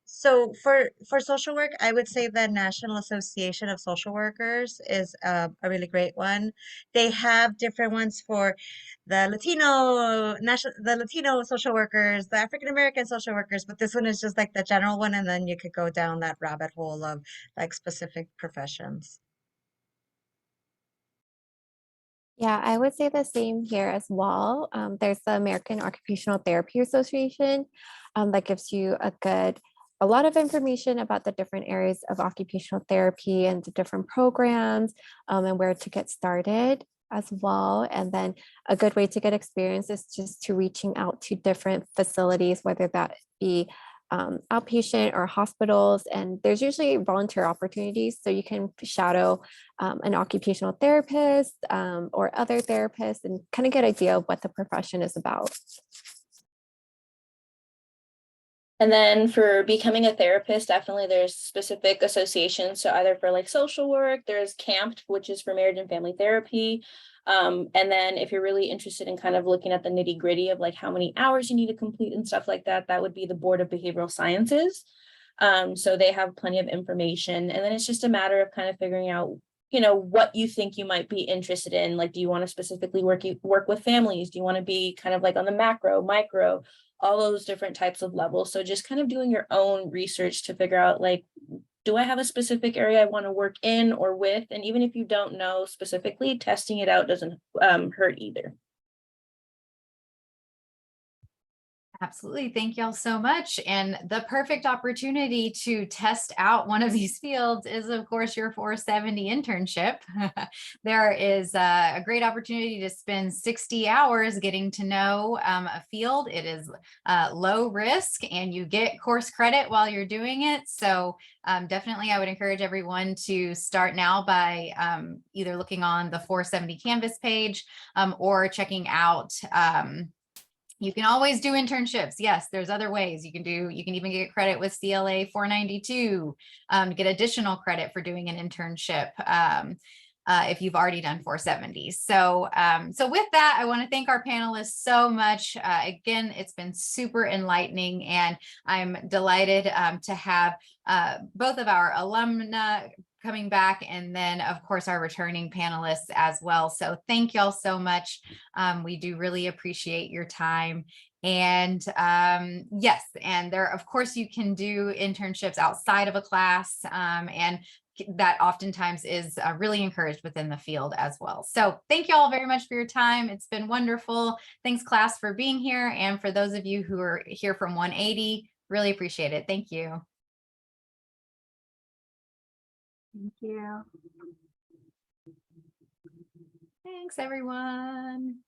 So for social work, I would say the National Association of Social Workers is a really great one. They have different ones for the Latino social workers, the African American social workers, but this one is just like the general one, and then you could go down that rabbit hole of like specific professions. Yeah, I would say the same here as well. There's the American Occupational Therapy Association that gives you a lot of information about the different areas of occupational therapy and the different programs and where to get started as well. And then a good way to get experience is just to reaching out to different facilities, whether that be outpatient or hospitals, and there's usually volunteer opportunities, so you can shadow an occupational therapist or other therapists and kind of get an idea of what the profession is about. And then for becoming a therapist, definitely there's specific associations. So either for like social work, there's CAMPT, which is for marriage and family therapy. And then if you're really interested in kind of looking at the nitty gritty of like how many hours you need to complete and stuff like that, that would be the Board of Behavioral Sciences. So they have plenty of information. And then it's just a matter of kind of figuring out, you know, what you think you might be interested in. Like, do you want to specifically work with families? Do you want to be kind of like on the macro, micro, all those different types of levels? So just kind of doing your own research to figure out, like, do I have a specific area I want to work in or with? And even if you don't know specifically, testing it out doesn't hurt either. Absolutely. Thank y'all so much. And the perfect opportunity to test out one of these fields is, of course, your 470 internship. There is a great opportunity to spend 60 hours getting to know a field. It is low risk and you get course credit while you're doing it. So definitely, I would encourage everyone to start now by either looking on the 470 Canvas page or checking out you can always do internships. Yes, there's other ways you can even get credit with CLA 492 to get additional credit for doing an internship if you've already done 470. So with that, I want to thank our panelists so much. Again, it's been super enlightening, and I'm delighted to have both of our alumna coming back, and then of course our returning panelists as well. So thank y'all so much. We do really appreciate your time. And yes, and there, of course, you can do internships outside of a class, and that oftentimes is really encouraged within the field as well. So thank you all very much for your time. It's been wonderful. Thanks, class, for being here. And for those of you who are here from 180, really appreciate it. Thank you. Thank you. Thanks, everyone.